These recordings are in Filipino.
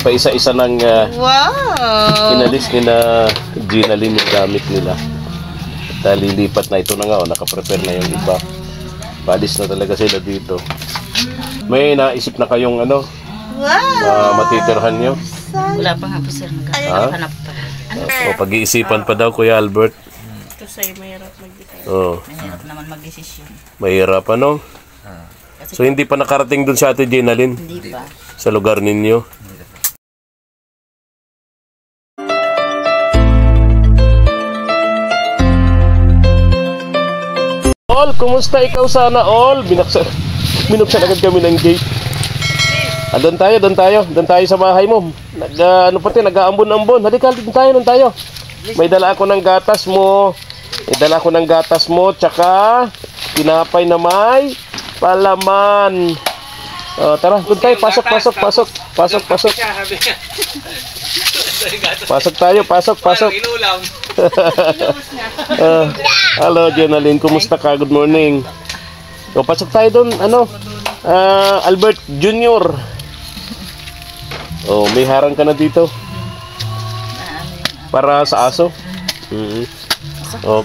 paisa-isa ng inalis ni na Ginalyn yung gamit nila. At lilipat na ito na nga, nakaprepare na yung iba. Palis na talaga sila dito. May naisip na kayong matitirhan nyo? Wala pa nga po sir, naghahanap pa. Pag-iisipan pa daw Kuya Albert. Kasi mahirap mag-decide. Mahirap naman mag-desisyon. Mahirap ano? So hindi pa nakarating dun sa Ate Ginalyn? Hindi pa. Sa lugar ninyo? All, kumusta ikaw sana all? Binuksan agad kami ng gate. Doon tayo sa bahay mo. Nag-aambon-ambon. Halika, doon tayo. May dala ako ng gatas mo. Tsaka tinapay na may palaman. Tara, doon tayo. Pasok. Pasok. Hello, Ginalyn. Kumusta ka? Good morning. Pasok tayo doon. Albert Jr. May harang ka na dito. Para sa aso.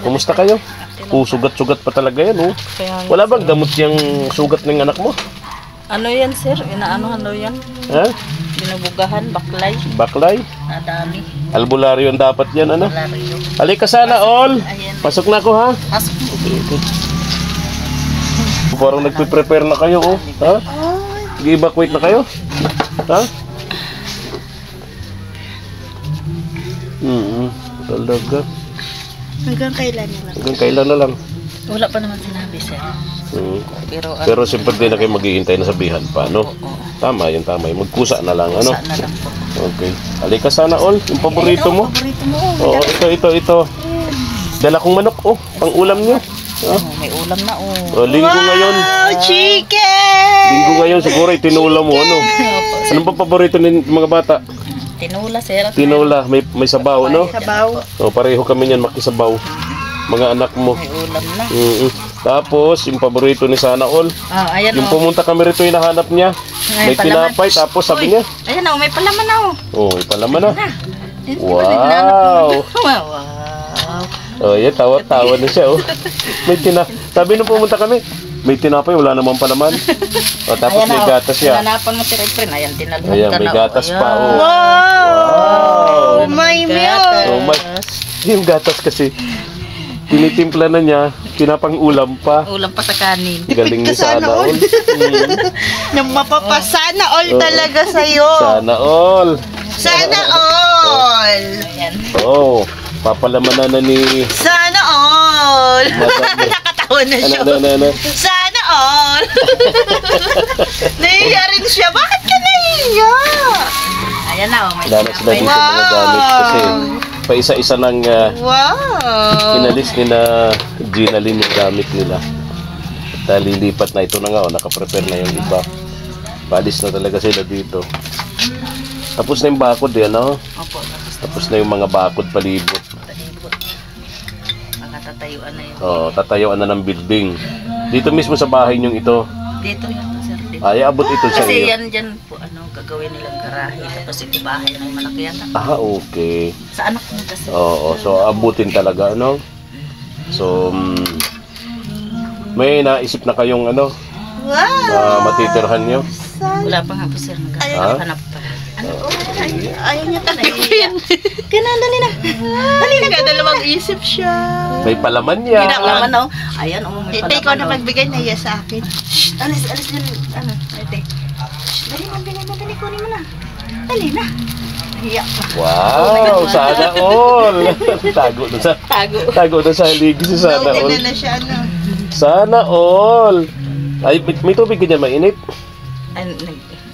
Kumusta kayo? Sugat-sugat pa talaga yan. Wala bang gamot yung sugat ng anak mo? Ano yan sir? Ano yan? Ha? Binubugahan, baklay. Baklay? Nadami. Albularyo dapat yan, Albularyo. Halika sana, all. Pasok na ako, ha? Pasok. Okay. Parang nagpe-prepare na kayo, ha? Nag-evacuate na kayo? Ha? Talaga. Hanggang kailan na lang? Wala pa naman sinabi sir. Pero siyempre din na kayo maghihintay na sabihan pa, no? Tama yun. Magkusa na lang, ano? Kusa na lang po. Okay. Halika sana, all. Yung paborito mo. Paborito mo. Ito. Dala kong manok, pang ulam nyo. May ulam na, Linggo ngayon. Wow, chicken! Linggo ngayon, siguro itinula mo, ano? Anong pa paborito ng mga bata? Tinula, sir. Tinula, may sabaw, no? Sabaw. Pareho kami niyan makisabaw. Mga anak mo. May ulam na. Tapos, yung paborito ni Sana All. Ayan yung pumunta kami rito, hinahanap niya. May tinapay, tapos sabi niya. Ayan may palaman na, may palaman na. Wow. Yan, tawa-tawa na siya, Sabi nung pumunta kami, may tinapay, wala naman palaman. Tapos may gatas siya. Hanapan mo si Refren. Ayan, tinalbog Ayan, may gatas pa, Wow! May milk! Yung gatas kasi, tinitimpla na niya, pinapang ulam pa. Ulam pa sa kanin. Galing ni Sana All. Nang mapapasana all talaga sa'yo. Sana All. Sana all. Ayan. Papalamanan na ni... Sana all. Nakatawa na siya. Ano? Sana all. Nahiya rin siya. Bakit ka nahiya? Ayan na, may Wala na sila dito mga gamit kasi paisa-isa ng inalis ni na Ginalyn yung gamit nila. At lilipat na ito na nga, nakaprepare na yung iba. Palis na talaga sila dito. Tapos na yung bakod yan, Opo. Tapos na yung mga bakod palibot. Tatayuan na yun. Tatayuan na ng building. Dito mismo sa bahay niyong ito. Dito yun, sir. Dito. Abot ito sa Kasi iyo. yan dyan po, gagawin nilang garahe. Tapos ito bahay na yung malaki yan. Okay. Sa anak mo kasi. So abutin talaga, So, may naisip na kayong matitirhan nyo? Wala pa nga po sir, naghahanap pa. Ayaw niya talaga. Dali na. Dalawang isip siya. May palaman yan. Palaman, Ayan, may palaman. Ikaw na magbigay na iya sa akin. Alis dyan. Ate. Dali, kunin mo na. Dali na. Hiya. Wow, Sana All. Tago na sa haligi si Sana All. Na siya, Sana All. Ay, may tubig ka dyan, mainit?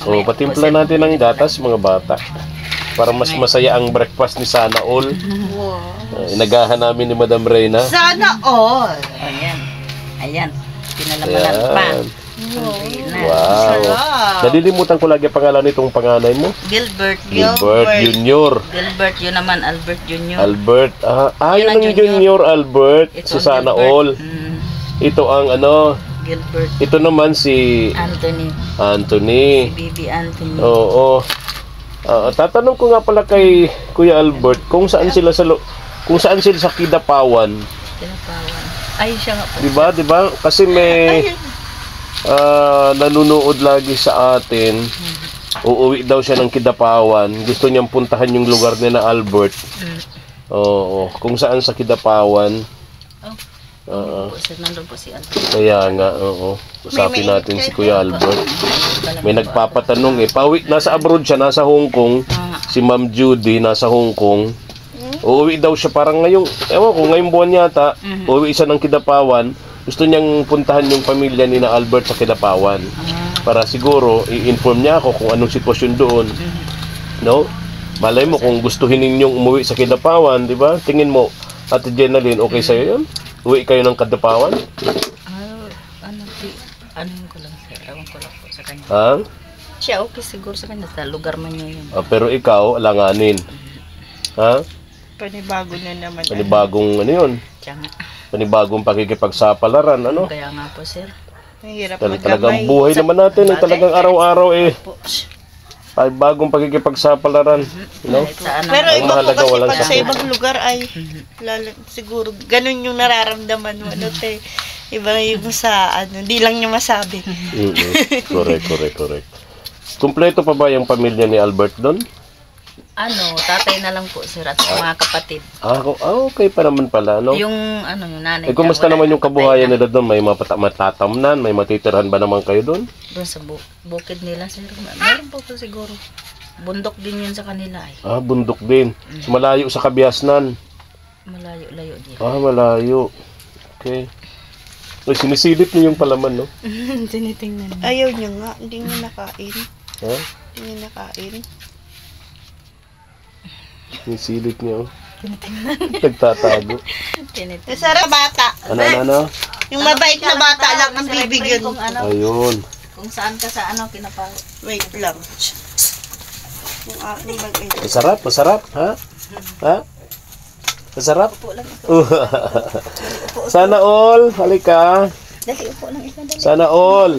Patimpla natin ng gatas, mga bata. Para mas masaya ang breakfast ni Sana All. Inagahan namin ni Madam Reyna. Sana all. Ayan. Pinalamanan pa. Wow. Nalilimutan ko lagi ang pangalan nitong panganay mo. Gilbert Junior. Gilbert, yun naman, Albert Junior. Albert. Yun ang Junior Albert. Si Sana All. Ito ang Gilbert. Ito naman si Anthony. Si Bibi Anthony. Oo. Tatanong ko nga pala kay Kuya Albert kung saan sila sa Kidapawan. Kidapawan. Ay, siya nga po. Di ba? Kasi may nanunood lagi sa atin. Uuwi daw siya ng Kidapawan. Gusto niyang puntahan yung lugar ni na Albert. Oo, kung saan sa Kidapawan. Nandun po si Albert. Kaya nga, oo. Usapin natin si Kuya Albert. May nagpapatanong nasa abroad siya, nasa Hong Kong. Si Ma'am Judy, nasa Hong Kong. Uuwi daw siya parang ngayong buwan yata. Uuwi siya ng Kidapawan. Gusto niyang puntahan yung pamilya ni na Albert sa Kidapawan. Para siguro, i-inform niya ako kung anong sitwasyon doon. No? Malay mo kung gustuhin ninyong umuwi sa Kidapawan, di ba? Tingin mo, Ate Jenaline, okay sa'yo yun? Uwi kayo ng Kidapawan? Ano ko lang, sir. Ewan ko lang po sa kanya. Ha? Siya okay siguro sa kanya. Sa lugar man niya yun. Pero ikaw, alanganin. Ha? Panibago na naman. Panibagong ano yun? Siya nga. Panibagong pakikipagsapalaran, ano? Kaya nga po, sir. Mahirap Talagang buhay naman natin, talagang araw-araw bagong pakikipagsapalaran. No? Pero Ang iba po mahalaga, kasi walang pag sa sakit. ibang lugar ay siguro ganun yung nararamdaman mo. Iba yung sa hindi lang niya masabi. Correct. Kumpleto pa ba yung pamilya ni Albert doon? Tatay na lang po, sir, at mga kapatid. Okay pa naman pala, no? Yung nanay. Kumusta naman yung kabuhayan nila doon? May matatamnan? May matitirhan ba naman kayo doon? Doon sa bukid nila, sir. Meron po siguro. Bundok din yun sa kanila eh. Bundok din. So, malayo sa Kabiasnan. Malayo-layo din. Malayo. Okay. Sinisilip niyo yung palaman, no? Tinitingnan. Ayaw niya nga, hindi niya nakain. Ha? Hindi niya nakain. Sinisilip niyo. Nagtatago. Sarap bata. Ano? Yung mabait na bata lang ang bibigyan. Ayun. Kung saan ka sa kinapao. Wait lang. Yung aking bagay. Masarap, ha? Ha? Masarap? Sana all, halika. Dali, upo lang isa, dali. Sana all.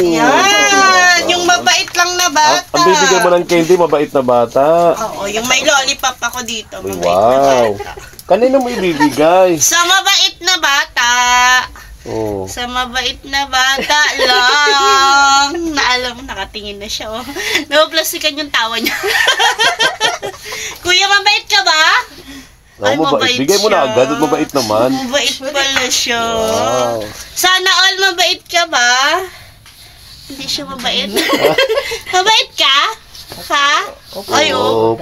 Yan! Yung mabait lang na bata. Ang bibigyan mo ng candy, mabait na bata. Oo, yung may lollipop ako dito. Mabait Wow. na bata. Kanino mo ibibigay? Sa mabait na bata. Oh. Sa mabait na bata lang. Naalam mo, nakatingin na siya. Napaplastikan yung tawa niya. Kuya, mabait ka ba? Ay, mabait Bigay mo na siya. agad at mabait naman. Mabait pala siya. Wow. Sana all mabait ka ba? Hindi siya mabait. Mabait ka? Ha? Ay, Oh.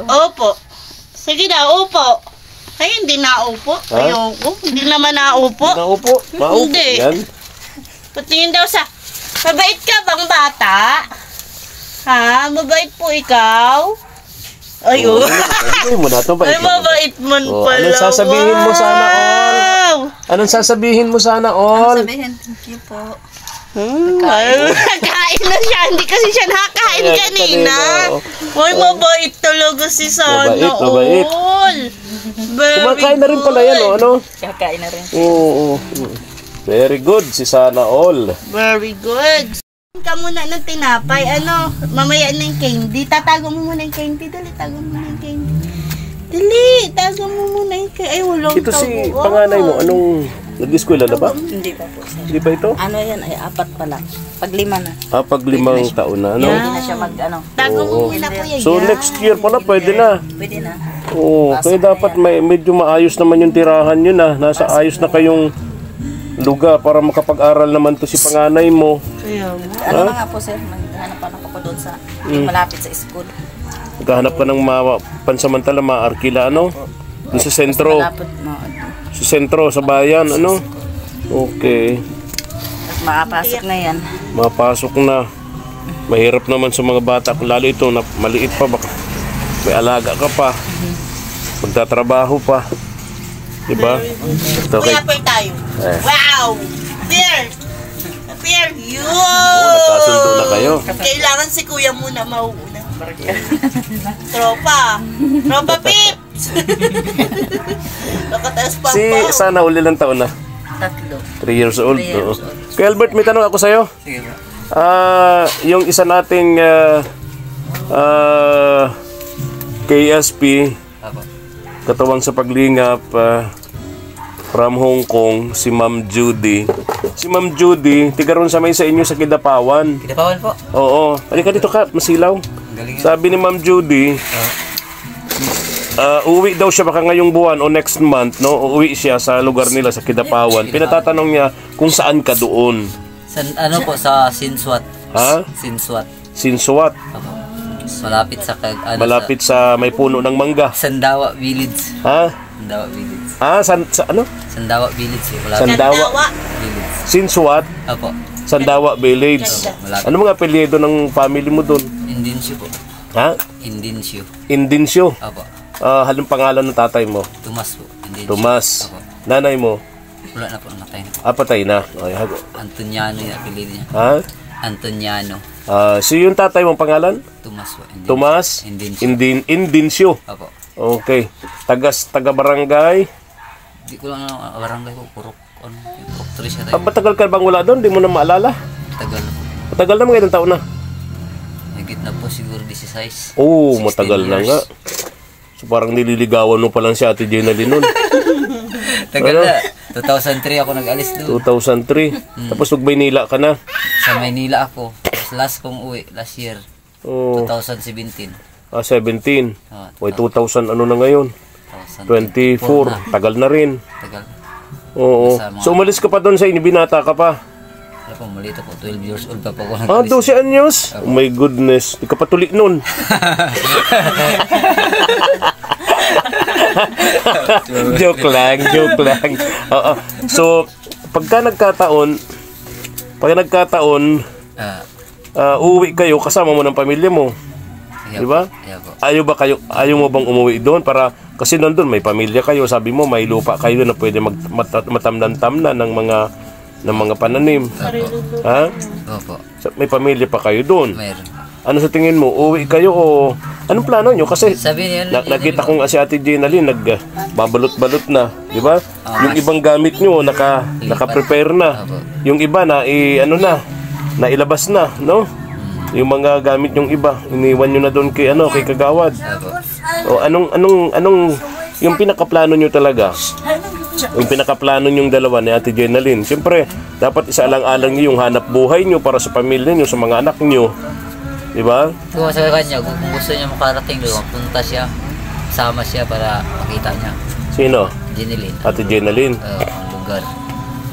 Opo. Sige na, upo. Ay, hindi na upo. Ha? Ayoko. Hindi naman naupo. Naupo. Maupo. Hindi. Yan. Patingin daw sa... Mabait ka bang bata? Ha? Mabait po ikaw? Ayun. Bigay mo na ito. Ay, mabait man pala. Anong sasabihin mo sana all? Anong sasabihin mo sana all? Sabihin, thank you po. Nakain na siya. Hindi kasi siya nakakain Ayan, kanina. kanina, Uy, mabait talaga si Sana. Mabait. All. Very Kumakain na rin pala yan, good. ano? Kakain na rin. Oo. Very good si Sana all. Very good. Ka muna ng tinapay, mamaya na yung candy. Tatago mo muna yung candy. Dali, tago mo muna yung candy. Dali, tago mo muna yung candy. Ay, walang Ito si tago. panganay mo, anong nag-eskwela na ba? Hindi pa po, sir. Hindi ba ito? Yan ay 4 pa lang. Pag 5 na. Pag 5 taon na, ano? Hindi na siya Tago mo Oo. muna, kuya. So next year pala pwede na. Pwede na. Oo, kaya dapat medyo maayos naman yung tirahan yun ah. Nasa ayos na kayong lugar para makapag-aral naman to si panganay mo. Ano na nga po, sir? Maghanap pa ako doon sa malapit sa school. Maghanap ka ng pansamantala maarkila, ano? Doon sa sentro. Malapit mo. Sa sentro, sa bayan, ano? Okay. Tapos makapasok na yan. Mapasok na. Mahirap naman sa mga bata. Lalo ito, maliit pa. Baka may alaga ka pa. Magtatrabaho pa. Diba? Okay. Kuya, pwede tayo. Wow! Beer! Beer! Yun! Nagkasundo na kayo. Kailangan si kuya muna mauuna. Tropa! Tropa Pips! Nakataas pa Si Sana uli lang taon na. 3 years old. 3 years old. Kuya Albert, may tanong ako sa'yo. Sige ba? Yung isa nating KSP, Apo. katawang sa paglingap, from Hong Kong, si Ma'am Judy. Si Ma'am Judy, tigaron sa may sa inyo sa Kidapawan. Kidapawan po. Oo. Halika dito ka, masilaw. Galing. Sabi ni Ma'am Judy, uwi daw siya baka ngayong buwan o next month, no? Uuwi siya sa lugar nila sa Kidapawan. Pinatatanong niya kung saan ka doon. Ano po, sa Sinswat. Ha? Sinswat. Sinswat. Apo. Malapit sa Malapit sa may puno ng mangga. Sandawa Village. Ha? Sandawa Village. Sa ano? Sandawa Village. Malapit. Sandawa. Village. Sinswat. Apo. Sandawa Village. Malapit. Ano mga apelyido ng family mo doon? Indinsyo po. Ha? Indinsyo. Indinsyo. Apo. Halong pangalan ng tatay mo? Tomas po. Indinsyo. Tomas. Apo. Nanay mo? Wala na po, namatay na po. Patay na. Ay, hago. Antoniano yung apelido niya. Ha? Antoniano. So yung tatay mong pangalan? Tomas po. Indinsyo. Tomas? Indinsyo. Indinsyo. Apo. Okay. Taga-barangay? Di ko lang barangay ko. Purok. Purok 3 siya tayo. Matagal ka bang wala doon? Di mo na maalala? Tagal na po. Matagal na mga ilang taon na? Higit na po siguro 16. Oo, 16 matagal na years. nga. So parang nililigawan mo pa lang si Ate Jenalyn noon. Tagal na. 2003 ako nag-alis doon. 2003. Tapos Maynila ka na. Sa Maynila ako. Tapos last kong uwi, last year. Oh, 2017. 17. Oh, Oy, 2000 ano na ngayon? 24. Tagal na rin. Tagal. Oo. So umalis ka pa doon sa inyo, binata ka pa. Wala po, malito po. 12 years old pa po ako Ah, nag-alis. 12 anyos? Oh my goodness. Di ka pa tuli nun. Joke lang. Oo. So, pagka nagkataon, uuwi kayo, kasama mo ng pamilya mo. Ayaw Di ba? po. Ayaw po. Ayaw mo bang umuwi doon para kasi nandun may pamilya kayo, sabi mo may lupa kayo na pwede matamnan-tamnan ng mga pananim. Ha? Opo. So, may pamilya pa kayo doon. Mayroon. Ano sa tingin mo? Uuwi kayo o anong plano nyo? Kasi Sabi niya, nakita kong si Ate Jenalyn nagbabalot-balot na, di ba? Yung ibang gamit nyo naka-prepare na. Yung iba na nailabas na, no? Yung mga gamit yung iba, iniwan nyo na doon kay Kagawad. O anong yung pinakaplano nyo talaga? Yung pinakaplano nyong dalawa ni Ate Jenalyn. Siyempre, dapat isaalang-alang nyo yung hanap buhay nyo para sa pamilya nyo, sa mga anak nyo. Di ba? Kung sa kanya, kung gusto niya makarating doon, punta siya, sama siya para makita niya. Sino? Jenilyn. Ate Jenalyn. Ang lugar.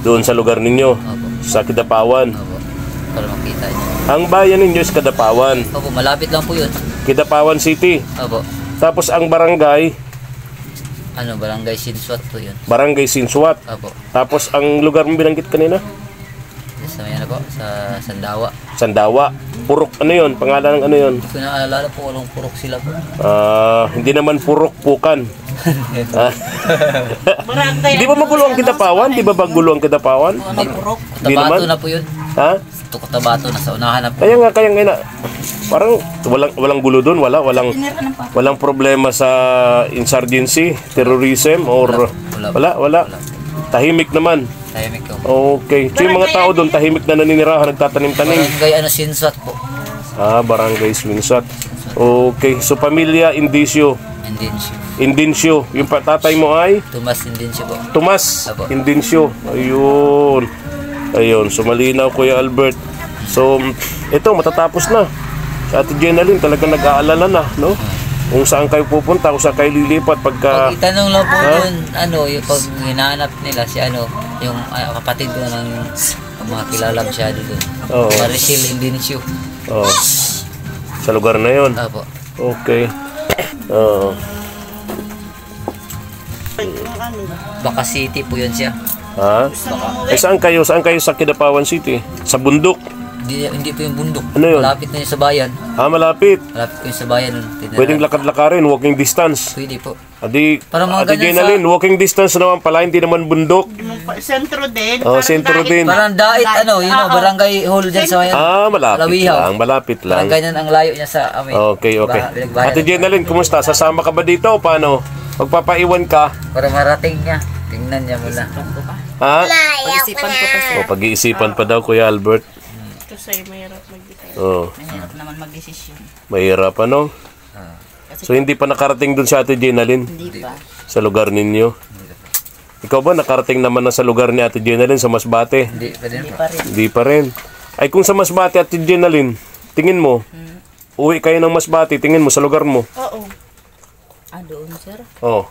Doon sa lugar ninyo, Opo. sa Kidapawan. Opo. Para makita niya. Ang bayan ninyo is Kidapawan. Opo, malapit lang po yun. Kidapawan City. Opo. Tapos ang barangay, Barangay Sinswat po yun. Barangay Sinswat. Opo. Tapos ang lugar mo binanggit kanina? Sa may po, sa Sandawa. Sandawa. Purok, ano yun? Pangalan ng ano yun? Hindi ko naalala po anong purok sila po. Hindi naman Purok, Pukan. Barangay. Di ba magulo ang Kidapawan? Di ba magulo ang Kidapawan? Hindi po. Di naman? Cotabato na po yun. Ha? Cotabato na sa unahan na po. Kaya nga parang walang gulo doon, walang problema sa insurgency, terrorism or wala. Tahimik naman. Tahimik ko. Okay. So yung mga tao doon tahimik na naninirahan, nagtatanim-tanim. Barangay Sinswat po. Barangay Sinswat. Okay. So pamilya Indisyo. Indinsyo. Yung tatay mo ay Tomas Indinsyo po. Tomas Apo. Indinsyo. Ayun. So malinaw, Kuya Albert. So ito matatapos na. Si Ate Jenalyn talagang nag-aalala na, no? Kung saan kayo pupunta, kung saan kayo lilipat pagka... Pag itanong lang po yun, yung pag hinahanap nila si yung kapatid ko ng mga kilala masyado doon. Oo. Maricel Indinsyo. Oh. Sa lugar na yon. Apo. Okay. Oo. Baka City po yun siya. Ha? Saan kayo? Saan kayo sa Kidapawan City? Sa bundok? Hindi po yung bundok. Ano yun? Malapit na yung sa bayan. Malapit. Malapit po yung sa bayan. Pwedeng lakad-lakarin, walking distance. Pwede po. Adi, Parang mga Ate ganyan Jenalyn, walking distance naman pala, hindi naman bundok. Sentro din. Oh, sentro din. Parang dait, barangay hall dyan sa bayan. Malapit Lawihaw. lang, malapit lang. Parang ganyan ang layo niya sa amin. Okay. Ate Jenalyn, kumusta? Sasama ka ba dito o paano? Magpapaiwan ka? Para marating niya. Tingnan niya muna. Ha? Pag-isipan ko kasi. Pag-iisipan pa daw, Kuya Albert. Kasi mahirap magbitay. Oh, Mahirap naman magdesisyon. mahirap ano? So hindi pa nakarating dun si Ate Jenalyn Hindi pa. sa lugar ninyo? Ikaw ba nakarating naman na sa lugar ni Ate Jenalyn sa Masbate? Hindi pa din Hindi po. pa rin. Hindi pa rin. Ay kung sa Masbate, Ate Jenalyn, tingin mo, uwi kayo ng Masbate, tingin mo sa lugar mo. Oo. Doon, sir. Oh,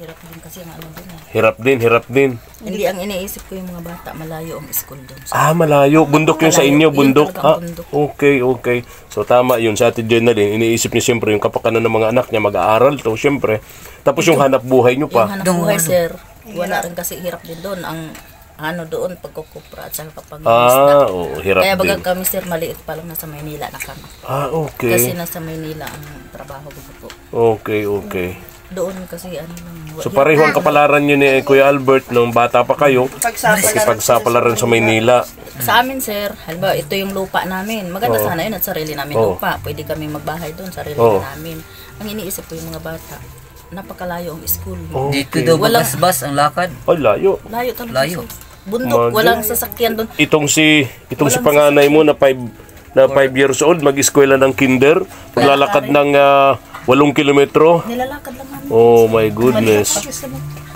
Hirap din kasi ang ano doon. hirap din. Hindi, ang iniisip ko yung mga bata, malayo ang school doon. Ah, malayo. Bundok yun sa Malayo. inyo, Yun bundok. talagang Ah, bundok. okay. So tama yun. Sa Ate Jenalyn, iniisip niya siyempre yung kapakanan ng mga anak niya mag-aaral to, siyempre. Tapos yung hanap buhay niyo Yung pa. hanap buhay, sir, wala rin kasi hirap din doon. Ang ano doon, pagkukupra at saka kapag Ah, oh, hirap Kaya baga din. kami, sir, maliit pa lang nasa Maynila na kami. Ah, Kasi okay. nasa Maynila ang trabaho ko po. Okay. Doon kasi ano lang. So pareho ang kapalaran niyo ni Kuya Albert nung bata pa kayo. Pagsapalaran sa Maynila. Sa amin, sir, halimbawa, ito yung lupa namin. Maganda sana yun at sarili namin Oo. lupa. Pwede kami magbahay doon, sarili Oo. namin. Ang iniisip ko yung mga bata, napakalayo ang school. Dito daw bagas-bas ang lakad. Ay, layo. Layo talaga. Layo. Sir. Bundok, Magi. walang sasakyan doon. Itong si panganay mo na 5 years old, mag-eskwela ng kinder, paglalakad ng 8 kilometro. Nilalakad lang namin. Oh my goodness.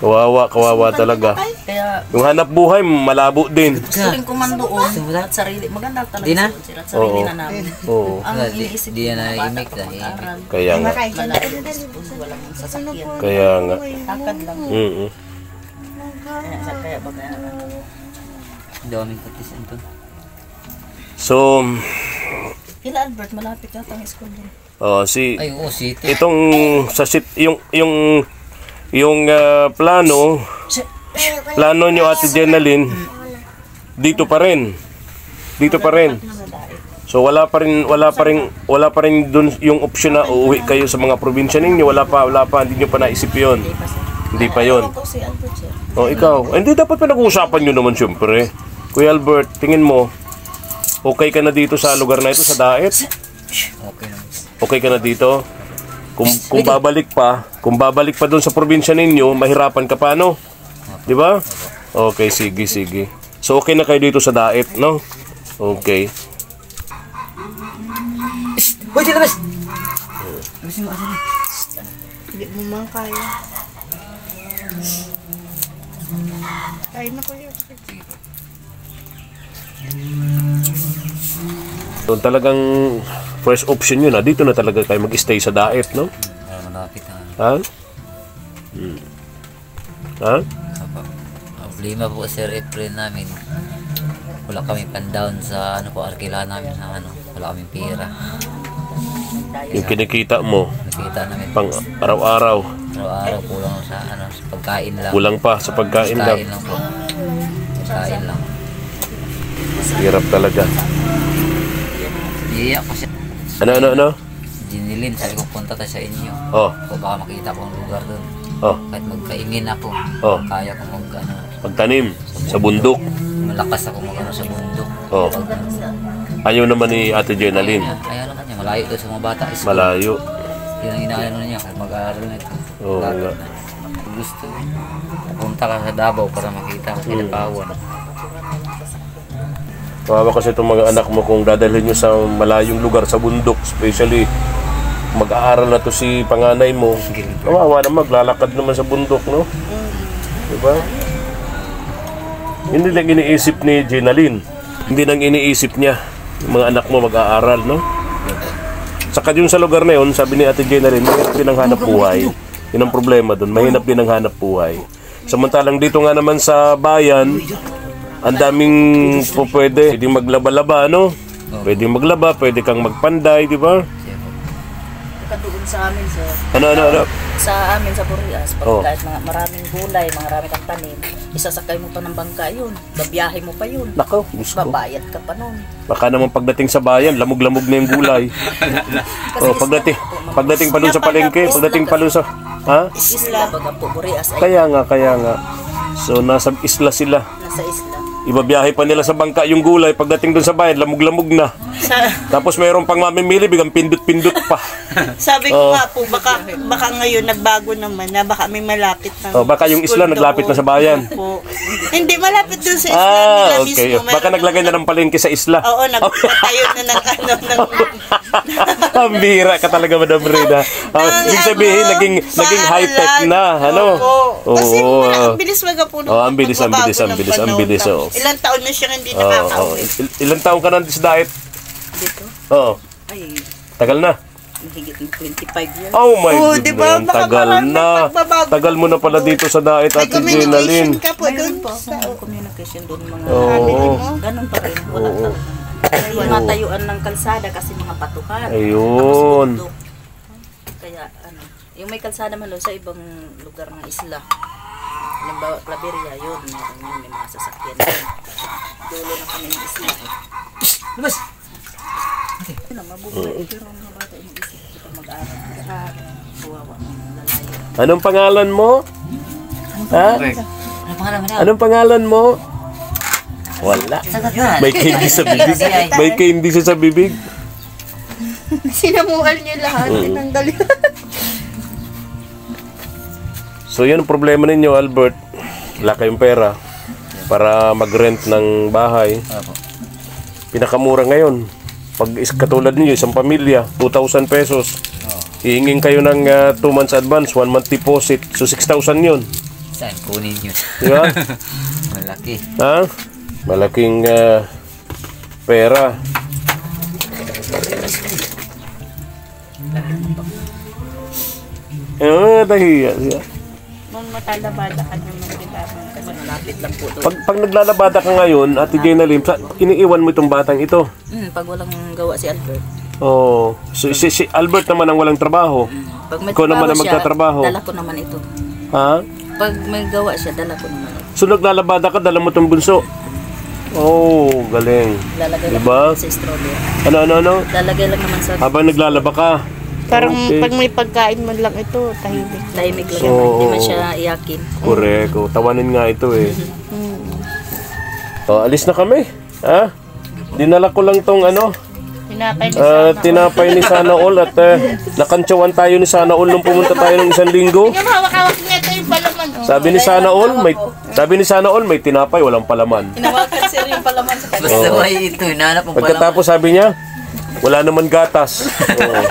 Kawawa talaga. Kaya Yung hanap buhay, malabo din. gusto rin kumandoon at sarili. Maganda talaga Di na? sir, at sarili na namin. Oo. Ang Di- iniisip di ko, yan na mga bata imik pa dahil mag-aral. Kaya nga. Malayo ang school, walang sasakyan. Kaya nga. Lakad lang. Mm-mm. Kaya baga, daming patisan to. So, Kila Albert, malapit yata ang school doon. si Ay, oo, city. itong sa yung plano nyo Ate Jenalyn dito pa rin. So wala pa rin dun yung option na uuwi kayo sa mga probinsya ninyo. Wala pa, hindi nyo pa naisip yun. Hindi pa yon. Ako si Albert, sir. Oh, ikaw. Hindi dapat pinag-uusapan nyo naman syempre. Kuya Albert, tingin mo, okay ka na dito sa lugar na ito, sa Daet? Okay naman. Okay ka na dito? Kung babalik pa doon sa probinsya ninyo, mahirapan ka pa, no? Di ba? Okay, sige. So, okay na kayo dito sa Daet, no? Okay. Hoy, dito bes! Hindi mo man kaya. Kaya na kuya. So, talagang first option yun, dito na talaga kayo mag-stay sa Daet, no? Malapit na. Ha? Ha? Ang problema po, Sir April namin. Wala kami pan-down sa arkilahan namin na wala kaming pera. Yung kinikita mo, Nakita namin pang araw-araw, araw-araw kulang sa sa pagkain lang. kulang pa sa pagkain Pagkain lang. lang po. Pagkain lang. Hirap talaga. Iiyak ko siya. Ano? Jinilin, sabi ko punta tayo sa inyo. Oh, O baka makita ko ang lugar doon. oh, Kahit magkaingin ako, Oh. kaya ko pagtanim sa bundok. malakas ako sa bundok. Oh. Ayaw naman ni Ate Jenalyn. Ayaw lang kanya, malayo doon sa mga bata. Malayo. Yun ang inaano niya, kaya mag-aaral na ito. Oo nga. Lakad na. Gusto. Punta ka sa Davao para makita ang Pinapawan. Kawawa kasi itong mga anak mo kung dadalhin nyo sa malayong lugar, sa bundok, especially mag-aaral na to si panganay mo. Kawawa na maglalakad naman sa bundok, no? Diba? Hindi lang iniisip ni Jenalyn. Hindi nang iniisip niya yung mga anak mo mag-aaral, no? Saka yung sa lugar na yun, sabi ni Ate Jenalyn, mahirap din ang hanap buhay. Yun ang problema doon, mahirap din ang hanap buhay. Samantalang dito nga naman sa bayan, ang daming po pwede maglaba-laba, no? Pwede maglaba, pwede kang magpanday, di ba? Doon sa amin, sir. Ano? Sa amin sa Burias, pag Oh. kahit maraming gulay, marami kang tanim, isasakay mo pa ng bangka yun, babiyahe mo pa yun, Nako, gusto ko. babayad ka pa nun. Baka naman pagdating sa bayan, lamog-lamog na yung gulay. Kasi Oh, pagdating pa dun sa palengke, pagdating pa dun sa... Ha? isla, baga po, Burias ay Kaya nga. So, nasa isla sila. nasa isla. Ibabiyahe pa nila sa bangka yung gulay. Pagdating doon sa bayan, lamog-lamog na. Tapos mayroon pang mamimili, bigang pindot-pindot pa. Sabi ko nga po, baka ngayon nagbago naman na baka may malapit na. Baka yung isla school naglapit na doon. sa bayan. Opo. Hindi, malapit doon sa isla nila Okay. mismo. Baka naglagay na ng palengke sa isla. Oo, nagtayo na ng Ang bira ka talaga, Madam Rina. Ibig sabihin, naging high-tech na. Ano? Opo. Kasi Oo. ang bilis magapuno. Ang bilis. Oh. Ilang taon na siya hindi Oo. nakakauwi. Ilang taon ka na sa diet? Dito? Oo. Ay, Tagal na. higit ng 25 years. Oh my Oo, goodness. diba? Baka Tagal maraming na. pagbabago. Tagal mo na pala dito sa diet, May Ate Jenalyn. communication ka po doon Mayroon po sa akong communication doon mga Oo. ganun pa rin. Wala Oo. talaga. Yung matayuan ng kalsada kasi mga patukan. Ayun. Tapos bundok. Kaya ano, yung may kalsada man doon sa ibang lugar ng isla. Halimbawa, Claveria, yun. Meron yun, may mga sasakyan. Dulo na kami ng isla. Lumos! Yun ang mabubuhay. Pero ang mga bata yung isip kita mag-aral. Kawawa. Lalayo. Anong pangalan mo? Ha? Ano pangalan mo na? Anong pangalan mo? Wala. Sagot na. May candy sa bibig. May candy siya sa bibig. sinamual niyo lahat. Tinanggal yun. So yun ang problema ninyo, Albert. Wala kayong pera para mag-rent ng bahay. Opo. Pinakamura ngayon. Pag katulad ninyo, isang pamilya, 2,000 pesos. Hihingin kayo ng 2 months advance, 1 month deposit. So 6,000 yun. Saan kunin yun? Di ba? Malaki. Ha? Malaking pera. Dahiya siya. Nung matalabada ka naman, di ba? Malapit lang po doon. Pag naglalabada ka ngayon, Ate Jenalyn, iniiwan mo itong batang ito. Pag walang gawa si Albert. Oh, si Albert naman ang walang trabaho. Pag may Ikaw naman ang trabaho siya, magtatrabaho. dala ko naman ito. Ha? Pag may gawa siya, dala ko naman ito. So naglalabada ka, dala mo itong bunso. Oh, galing. Lalagay Diba? lang sa strawberry. Ano? Lalagay lang naman sa Habang naglalaba ka. Parang Okay. pag may pagkain man lang ito, tahimik. tahimik lang. Oo. Hindi man siya iyakin. Correct. Oh, tawanin nga ito eh. Oh, alis na kami. Ha? Dinala ko lang tong Tinapay ni tinapay ni Sana All at nakantsawan tayo ni Sana All nung pumunta tayo ng isang linggo. Yung hawak-hawak niya ito yung palaman. Oh. Sabi ni Sana All may tinapay, walang palaman. Inawakan sir yung palaman sa kanya. Basta may ito, hinahanap ang palaman. Pagkatapos sabi niya, wala naman gatas. Oo.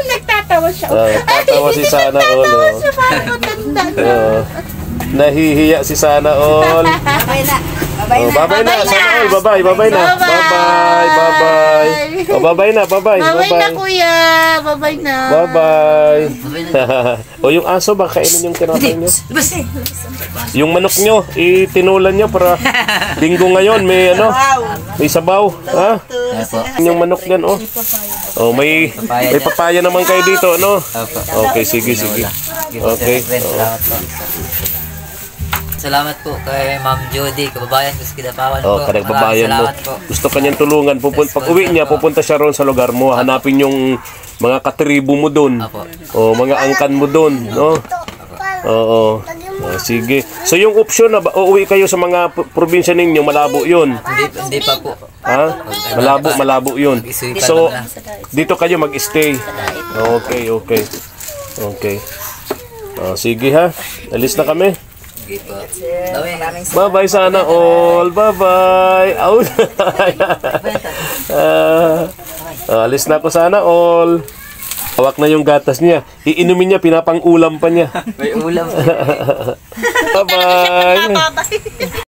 Nagtatawa siya. Tatawa si Sana All. Oh. Siya parang matanda na. Oo. Nahihiya si Sana All. Babay na. Oh, babay na. Sana All, babay na. Bye. Oh, babay na. Babay na kuya. Babay na. Bye. O yung aso ba kainin yung tinapay nyo? Lumos! Yung manok nyo, itinulan nyo para linggo ngayon may sabaw. Ha? Opo. Yung manok yan, oh. Oh, may papaya naman kayo dito, no? Opo. Okay, sige. Okay. Salamat po. Salamat po kay Ma'am Jody, kababayan ko sa Kidapawan po. Oh, kadagbabayan mo. Salamat po. Gusto kanyang tulungan. Pag uwi niya, pupunta siya roon sa lugar mo. Hanapin yung mga katribo mo doon. Apo. O mga angkan mo doon, no? Oo. Sige. So yung option na uuwi kayo sa mga probinsya ninyo, malabo 'yun. Hindi pa po. Ha? Malabo 'yun. So dito kayo mag-stay. Okay. Sige ha. Alis na kami. Sige po. Bye-bye Sana All. Bye-bye. Out. Alis na ako Sana All. Hawak na yung gatas niya. Iinumin niya, pinapang-ulam pa niya. May ulam. Bye-bye. Babay.